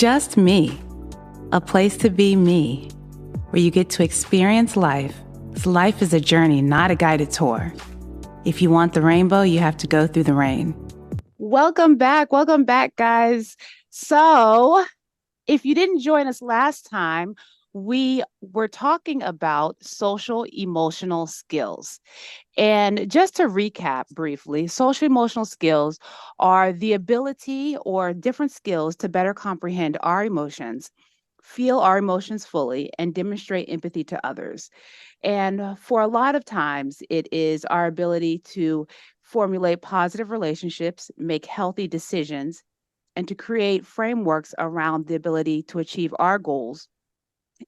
Just me, a place to be me, where you get to experience life. 'Cause life is a journey, not a guided tour. If you want the rainbow, you have to go through the rain. Welcome back, guys. So, if you didn't join us last time, we were talking about social emotional skills. And just to recap briefly, social emotional skills are the ability or different skills to better comprehend our emotions, feel our emotions fully, and demonstrate empathy to others. And for a lot of times, it is our ability to formulate positive relationships, make healthy decisions, and to create frameworks around the ability to achieve our goals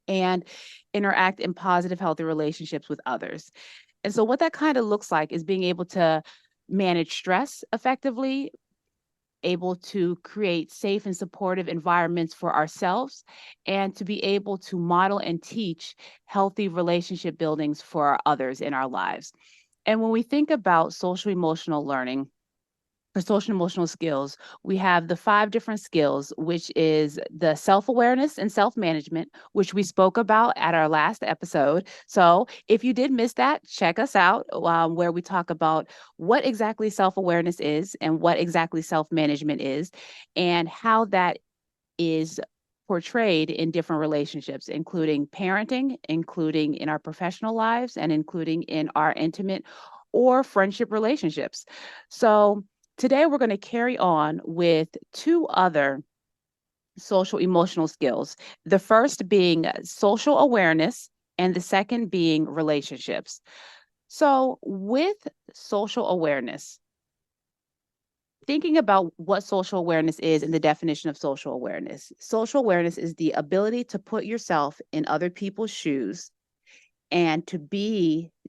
and interact in positive, healthy relationships with others. And so, what that kind of looks like is being able to manage stress effectively, able to create safe and supportive environments for ourselves, and to be able to model and teach healthy relationship buildings for others in our lives. And when we think about social emotional learning, for social emotional skills, we have the 5 different skills, which is the self-awareness and self-management, which we spoke about at our last episode. So if you did miss that, check us out where we talk about what exactly self-awareness is and what exactly self-management is and how that is portrayed in different relationships, including parenting, including in our professional lives, and including in our intimate or friendship relationships. So today, we're going to carry on with 2 other social emotional skills. The first being social awareness, and the second being relationships. So, with social awareness, thinking about what social awareness is and the definition of social awareness is the ability to put yourself in other people's shoes and to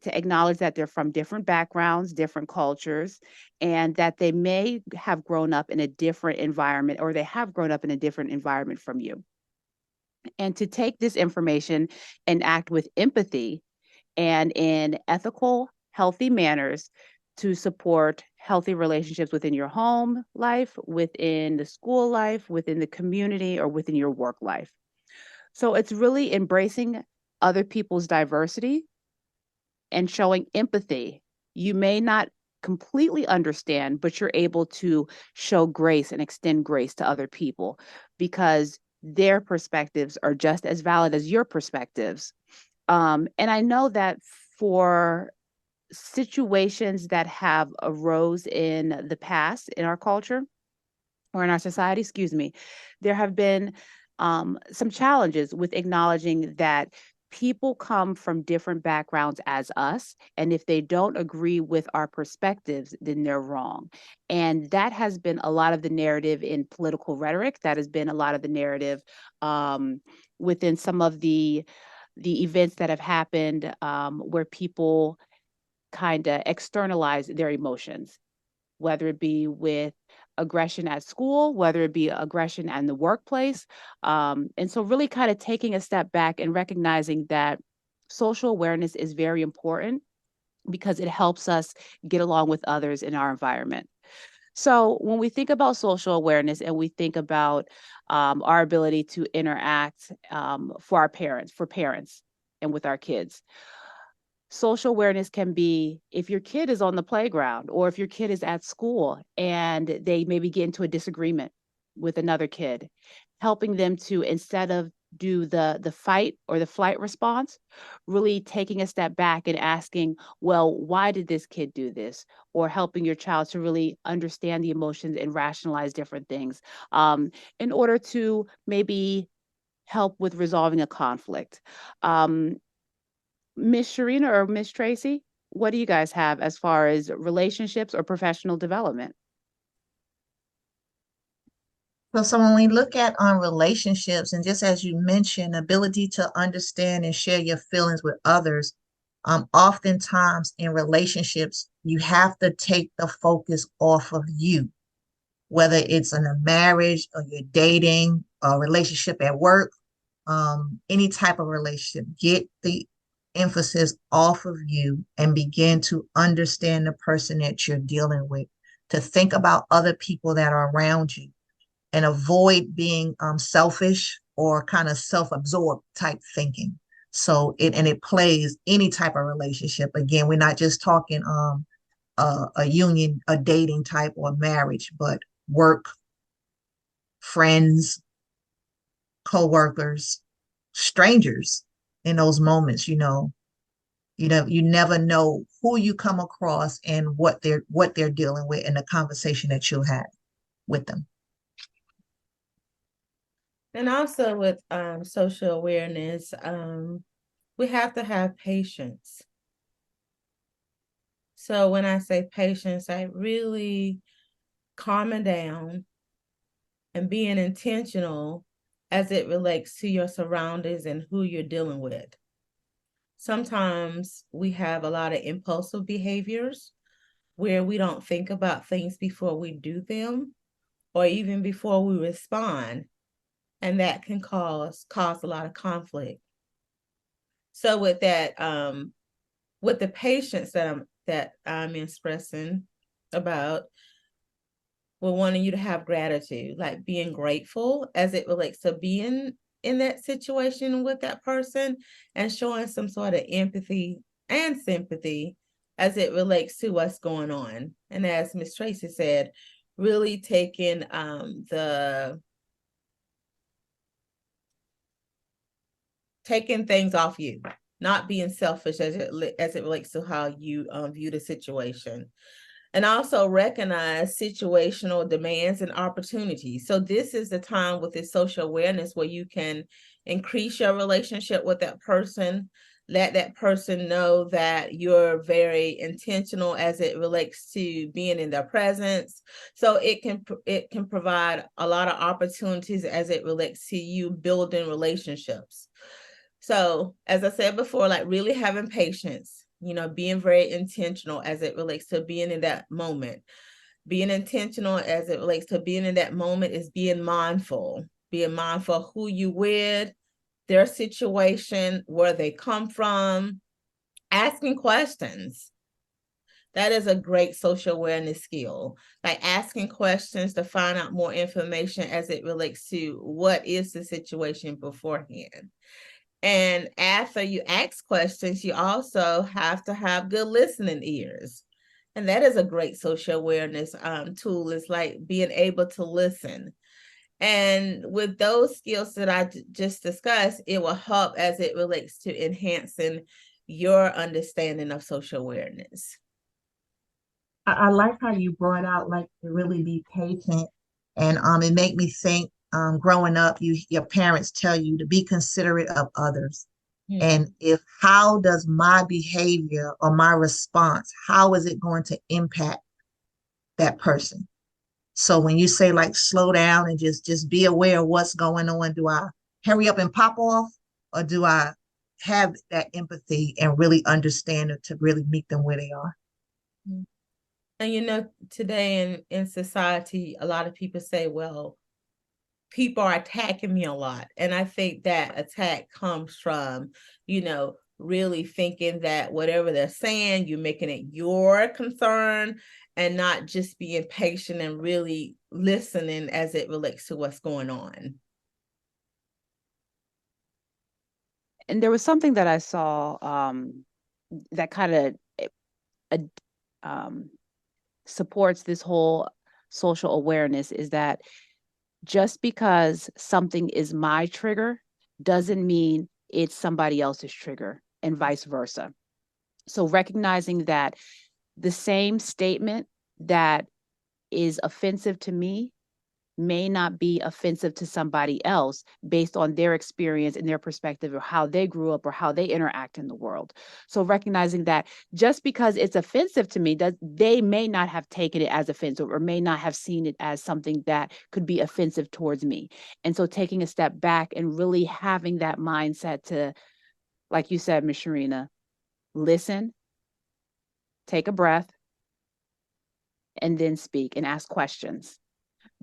acknowledge that they're from different backgrounds, different cultures, and that they may have grown up in a different environment or they have grown up in a different environment from you. And to take this information and act with empathy and in ethical, healthy manners to support healthy relationships within your home life, within the school life, within the community, or within your work life. So it's really embracing other people's diversity and showing empathy. You may not completely understand, but you're able to show grace and extend grace to other people because their perspectives are just as valid as your perspectives. And I know that for situations that have arose in the past in our culture or in our society, excuse me, there have been some challenges with acknowledging that people come from different backgrounds as us. And if they don't agree with our perspectives, then they're wrong. And that has been a lot of the narrative in political rhetoric. That has been a lot of the narrative within some of the events that have happened where people kind of externalize their emotions, whether it be with aggression at school, whether it be aggression in the workplace. And so, really kind of taking a step back and recognizing that social awareness is very important because it helps us get along with others in our environment. So, when we think about social awareness and we think about our ability to interact for parents, and with our kids, social awareness can be if your kid is on the playground or if your kid is at school and they maybe get into a disagreement with another kid, helping them to, instead of do the fight or the flight response, really taking a step back and asking, well, why did this kid do this? Or helping your child to really understand the emotions and rationalize different things in order to maybe help with resolving a conflict. um, Miss Shirena or Miss Tracy, what do you guys have as far as relationships or professional development? So when we look at relationships, and just as you mentioned, ability to understand and share your feelings with others, oftentimes in relationships, you have to take the focus off of you, whether it's in a marriage or you're dating, a relationship at work, any type of relationship. Get the emphasis off of you and begin to understand the person that you're dealing with, to think about other people that are around you and avoid being selfish or kind of self-absorbed type thinking. So it plays any type of relationship. Again, we're not just talking a union, a dating type or marriage, but work, friends, co-workers, strangers in those moments, you never know who you come across and what they're dealing with in the conversation that you'll have with them. And also with social awareness, we have to have patience. So when I say patience, I really calming down and being intentional as it relates to your surroundings and who you're dealing with. Sometimes we have a lot of impulsive behaviors where we don't think about things before we do them or even before we respond, and that can cause a lot of conflict. So with that, with the patience that I'm expressing about, we're wanting you to have gratitude, like being grateful as it relates to being in that situation with that person and showing some sort of empathy and sympathy as it relates to what's going on. And as Miss Tracey said, really taking taking things off you, not being selfish as it relates to how you view the situation. And also recognize situational demands and opportunities. So this is the time with this social awareness where you can increase your relationship with that person, let that person know that you're very intentional as it relates to being in their presence. So it can provide a lot of opportunities as it relates to you building relationships. So as I said before, like really having patience, being very intentional as it relates to being in that moment. Being intentional as it relates to being in that moment is being mindful of who you with, their situation, where they come from, asking questions. That is a great social awareness skill, like asking questions to find out more information as it relates to what is the situation beforehand. And after you ask questions, you also have to have good listening ears. And that is a great social awareness tool. It's like being able to listen. And with those skills that I just discussed, it will help as it relates to enhancing your understanding of social awareness. I like how you brought out like to really be patient, and it made me think. Growing up, your parents tell you to be considerate of others, and if how does my behavior or my response, how is it going to impact that person? So when you say like slow down and just be aware of what's going on, do I hurry up and pop off, or do I have that empathy and really understand it to really meet them where they are? And today in society, a lot of people say, well, people are attacking me a lot. And I think that attack comes from, really thinking that whatever they're saying, you're making it your concern and not just being patient and really listening as it relates to what's going on. And there was something that I saw that kind of supports this whole social awareness, is that just because something is my trigger doesn't mean it's somebody else's trigger, and vice versa. So recognizing that the same statement that is offensive to me may not be offensive to somebody else based on their experience and their perspective, or how they grew up, or how they interact in the world. So recognizing that just because it's offensive to me, that they may not have taken it as offensive, or may not have seen it as something that could be offensive towards me. And so taking a step back and really having that mindset to, like you said, Ms. Shirena, listen, take a breath, and then speak and ask questions.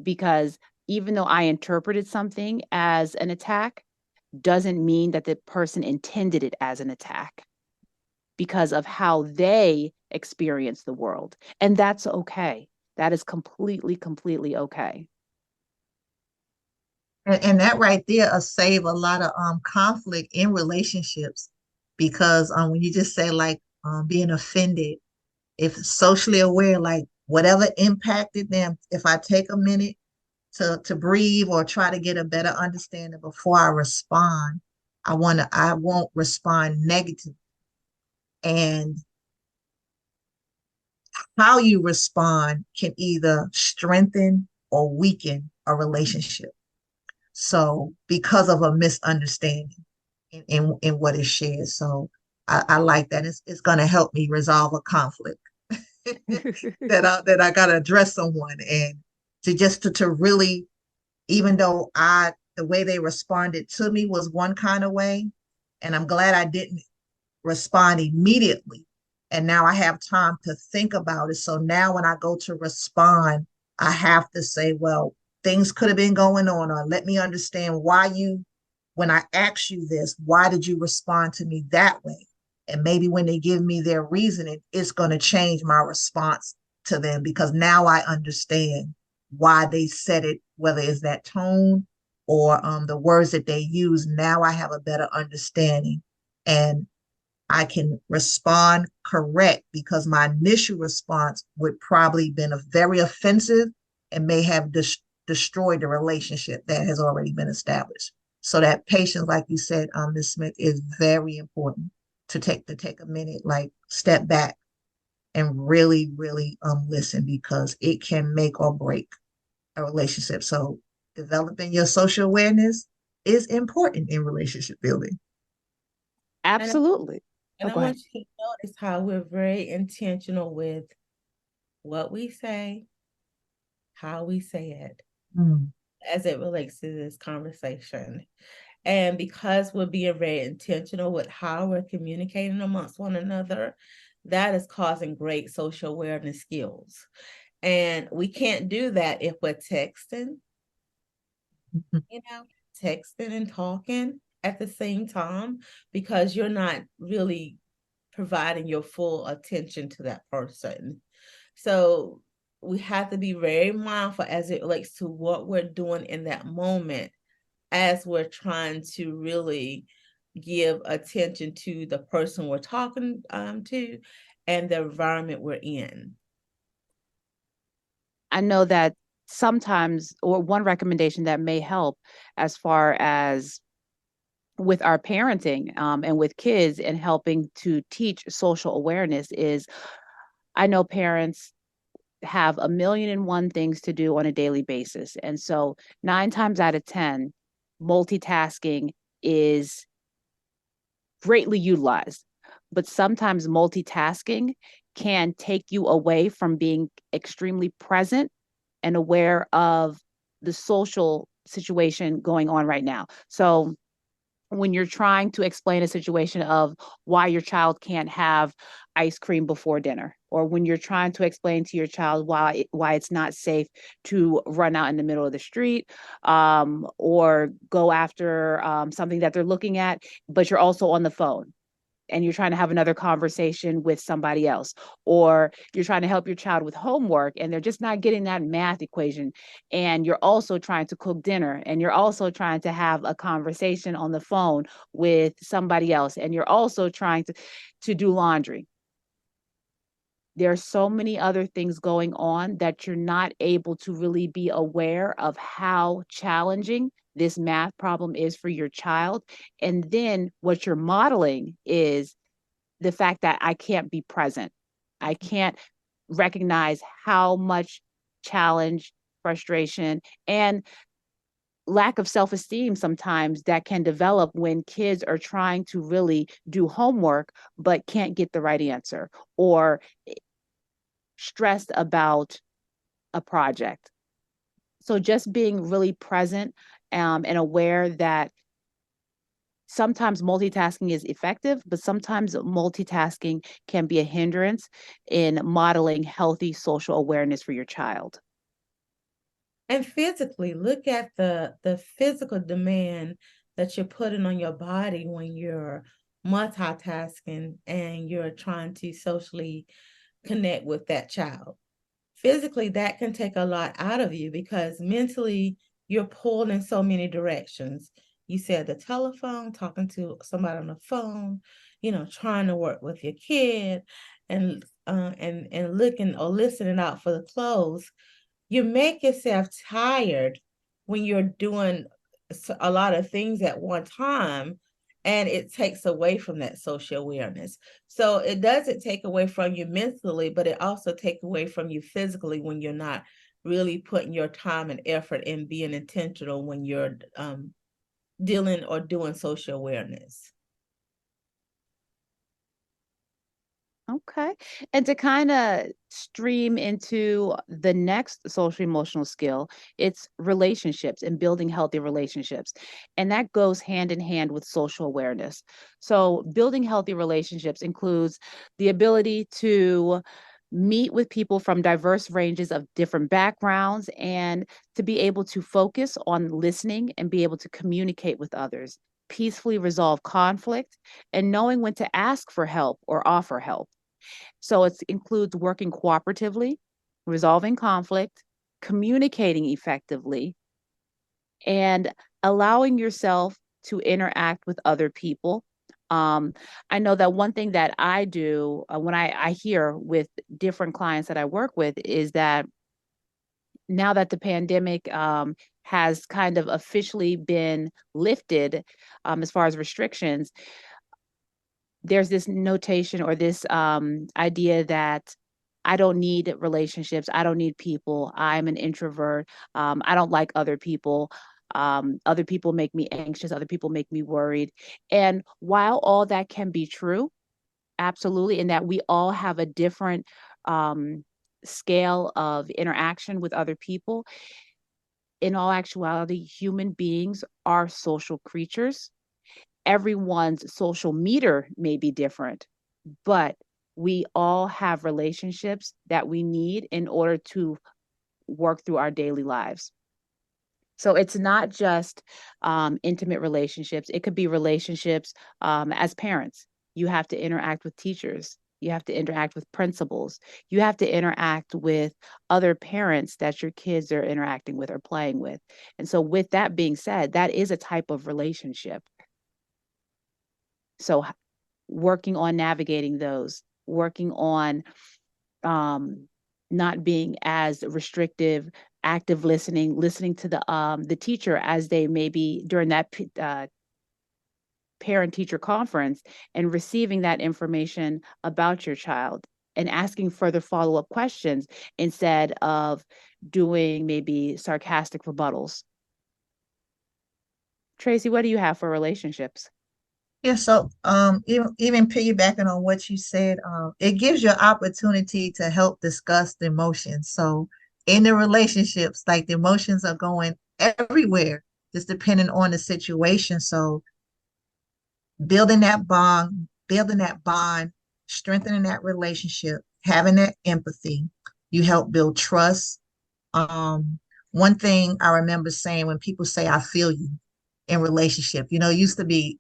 Because even though I interpreted something as an attack, doesn't mean that the person intended it as an attack, because of how they experience the world. And that's okay. That is completely, completely okay. And that right there save a lot of conflict in relationships because when you just say like being offended, if socially aware, like whatever impacted them, if I take a minute to breathe or try to get a better understanding before I respond, I won't respond negative. And how you respond can either strengthen or weaken a relationship. So because of a misunderstanding in what is shared. So I like that. It's going to help me resolve a conflict that I got to address someone and to really, even though the way they responded to me was one kind of way, and I'm glad I didn't respond immediately. And now I have time to think about it. So now when I go to respond, I have to say, well, things could have been going on, or let me understand when I ask you this, why did you respond to me that way? And maybe when they give me their reasoning, it's going to change my response to them because now I understand why they said it, whether it's that tone or the words that they use. Now I have a better understanding. And I can respond correct because my initial response would probably been a very offensive and may have destroyed the relationship that has already been established. So that patience, like you said, Ms. Smith, is very important to take a minute, like step back and really, really listen because it can make or break a relationship. So developing your social awareness is important in relationship building. Absolutely. And I Go ahead. want you to notice how we're very intentional with what we say, how we say it, as it relates to this conversation. And because we're being very intentional with how we're communicating amongst one another, that is causing great social awareness skills. And we can't do that if we're texting, texting and talking at the same time, because you're not really providing your full attention to that person. So we have to be very mindful as it relates to what we're doing in that moment as we're trying to really give attention to the person we're talking to and the environment we're in. I know that sometimes, or one recommendation that may help as far as with our parenting and with kids and helping to teach social awareness is I know parents have a million and one things to do on a daily basis. And so 9 times out of 10, multitasking is greatly utilized. But sometimes multitasking can take you away from being extremely present and aware of the social situation going on right now. So when you're trying to explain a situation of why your child can't have ice cream before dinner, or when you're trying to explain to your child why it's not safe to run out in the middle of the street, or go after something that they're looking at, but you're also on the phone and you're trying to have another conversation with somebody else, or you're trying to help your child with homework and they're just not getting that math equation, and you're also trying to cook dinner, and you're also trying to have a conversation on the phone with somebody else, and you're also trying to do laundry. There are so many other things going on that you're not able to really be aware of how challenging this math problem is for your child. And then what you're modeling is the fact that I can't be present. I can't recognize how much challenge, frustration, and lack of self-esteem sometimes that can develop when kids are trying to really do homework but can't get the right answer, or stressed about a project. So just being really present and aware that sometimes multitasking is effective, but sometimes multitasking can be a hindrance in modeling healthy social awareness for your child. And physically, look at the physical demand that you're putting on your body when you're multitasking and you're trying to socially connect with that child. Physically, that can take a lot out of you because mentally you're pulled in so many directions. You said the telephone, talking to somebody on the phone, trying to work with your kid, and looking or listening out for the clothes. You make yourself tired when you're doing a lot of things at one time, and it takes away from that social awareness. So it doesn't take away from you mentally, but it also takes away from you physically when you're not really putting your time and effort in being intentional when you're dealing or doing social awareness. Okay. And to kind of stream into the next social emotional skill, it's relationships and building healthy relationships. And that goes hand in hand with social awareness. So, building healthy relationships includes the ability to meet with people from diverse ranges of different backgrounds and to be able to focus on listening and be able to communicate with others, peacefully resolve conflict, and knowing when to ask for help or offer help. So it includes working cooperatively, resolving conflict, communicating effectively, and allowing yourself to interact with other people. I know that one thing that I do when I hear with different clients that I work with is that now that the pandemic has kind of officially been lifted as far as restrictions, there's this notation or this idea that I don't need relationships. I don't need people. I'm an introvert. I don't like other people. Other people make me anxious. Other people make me worried. And while all that can be true, absolutely, in that we all have a different scale of interaction with other people, in all actuality, human beings are social creatures. Everyone's social meter may be different, but we all have relationships that we need in order to work through our daily lives. So it's not just intimate relationships. It could be relationships as parents. You have to interact with teachers. You have to interact with principals. You have to interact with other parents that your kids are interacting with or playing with. And so, with that being said, that is a type of relationship. So, working on navigating those, working on not being as restrictive, active listening, listening to the teacher as they may be during that parent teacher conference and receiving that information about your child and asking further follow-up questions instead of doing maybe sarcastic rebuttals. Tracey, what do you have for relationships? Yeah, so even piggybacking on what you said, it gives you an opportunity to help discuss the emotions. So in the relationships, like the emotions are going everywhere, just depending on the situation. So building that bond, strengthening that relationship, having that empathy, you help build trust. One thing I remember saying when people say I feel you in relationship, it used to be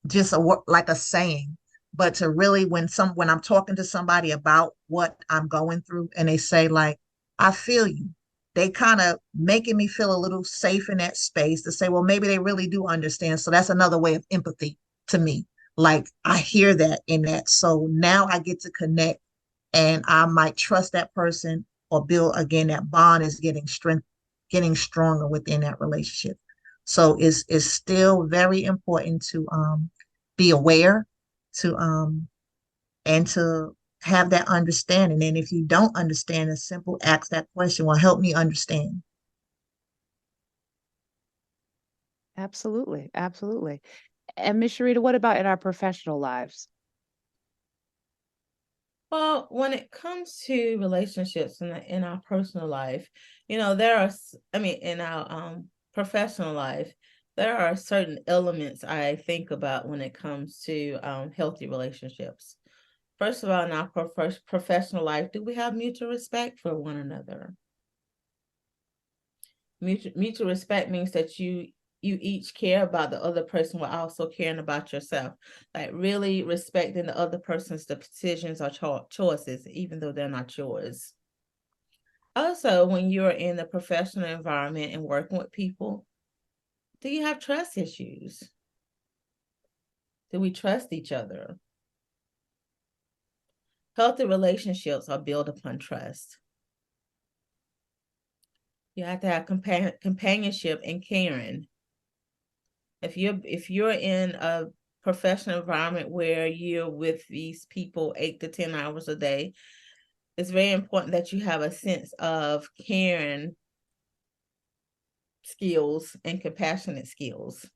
just like a saying, but to really when I'm talking to somebody about what I'm going through and they say like I feel you, they kind of making me feel a little safe in that space to say, well, maybe they really do understand. So that's another way of empathy to me. Like I hear that in that, so now I get to connect and I might trust that person or build again. That bond is getting stronger within that relationship. So it's still very important to be aware, to and to have that understanding. And if you don't understand, a simple ask that question, well, help me understand. Absolutely, absolutely. And Miss Sharita, what about in our professional lives? Well, when it comes to relationships in our personal life, there are, in our professional life, there are certain elements I think about when it comes to healthy relationships. First of all, in our professional life, do we have mutual respect for one another? Mutual respect means that you each care about the other person while also caring about yourself, like really respecting the other person's decisions or choices even though they're not yours. Also, when you're in the professional environment and working with people, do you have trust issues? Do we trust each other? Healthy relationships are built upon trust. You have to have companionship and caring. If you're in a professional environment where you're with these people 8 to 10 hours a day, it's very important that you have a sense of caring skills and compassionate skills.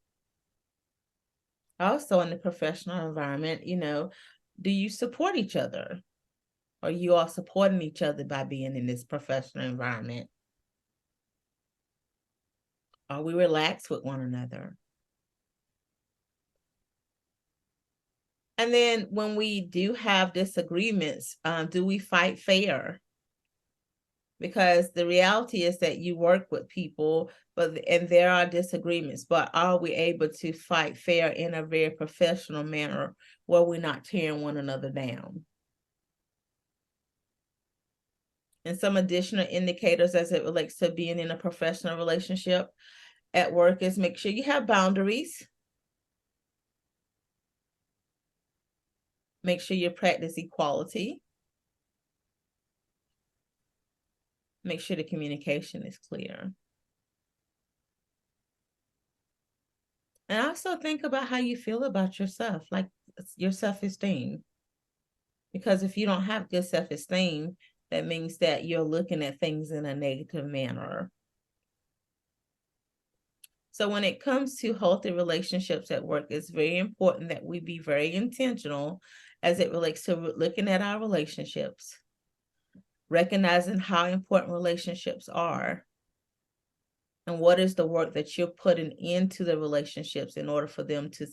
Also, in the professional environment, do you support each other? Are you all supporting each other by being in this professional environment? Are we relaxed with one another? And then when we do have disagreements, do we fight fair? Because the reality is that you work with people, and there are disagreements, but are we able to fight fair in a very professional manner where we're not tearing one another down? And some additional indicators as it relates to being in a professional relationship at work is make sure you have boundaries. Make sure you practice equality. Make sure the communication is clear. And also think about how you feel about yourself, like your self-esteem. Because if you don't have good self-esteem, that means that you're looking at things in a negative manner. So when it comes to healthy relationships at work, it's very important that we be very intentional as it relates to looking at our relationships, recognizing how important relationships are, and what is the work that you're putting into the relationships in order for them to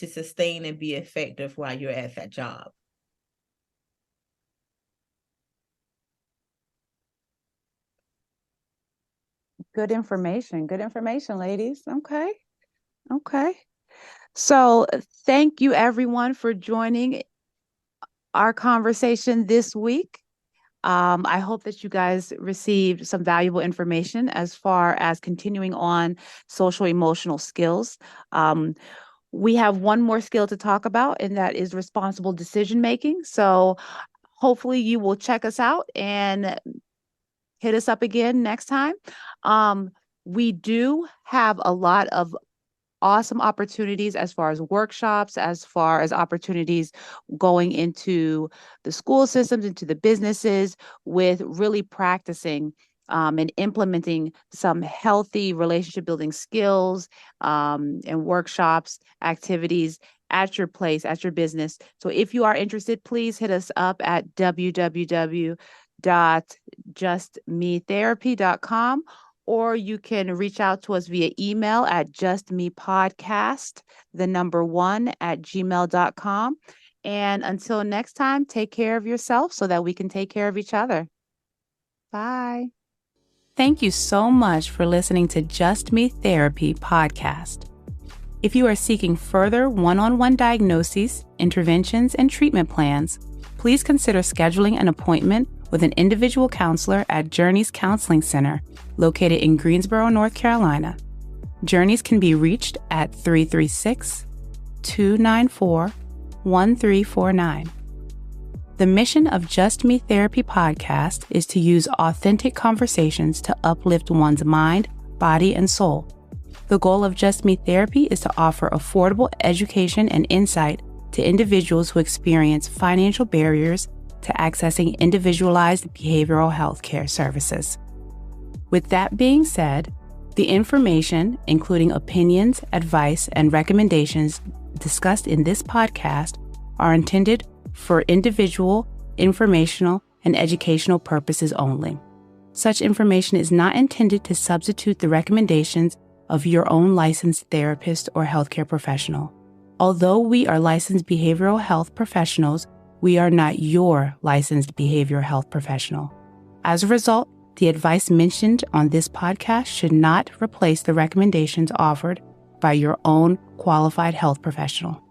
sustain and be effective while you're at that job. Good information, ladies. Okay. So thank you everyone for joining our conversation this week. I hope that you guys received some valuable information as far as continuing on social emotional skills. We have one more skill to talk about, and that is responsible decision making. So hopefully you will check us out and hit us up again next time. We do have a lot of awesome opportunities as far as workshops, as far as opportunities going into the school systems, into the businesses, with really practicing and implementing some healthy relationship building skills and workshops, activities at your place, at your business. So if you are interested, please hit us up at www.justmetherapy.com, or you can reach out to us via email at justmepodcast1@gmail.com. And until next time, take care of yourself so that we can take care of each other. Bye. Thank you so much for listening to Just Me Therapy podcast. If you are seeking further one-on-one diagnoses, interventions, and treatment plans, please consider scheduling an appointment with an individual counselor at Journeys Counseling Center, located in Greensboro, North Carolina. Journeys can be reached at 336-294-1349. The mission of Just Me Therapy podcast is to use authentic conversations to uplift one's mind, body, and soul. The goal of Just Me Therapy is to offer affordable education and insight to individuals who experience financial barriers to accessing individualized behavioral health care services. With that being said, the information, including opinions, advice, and recommendations discussed in this podcast, are intended for individual, informational, and educational purposes only. Such information is not intended to substitute the recommendations of your own licensed therapist or healthcare professional. Although we are licensed behavioral health professionals, we are not your licensed behavioral health professional. As a result, the advice mentioned on this podcast should not replace the recommendations offered by your own qualified health professional.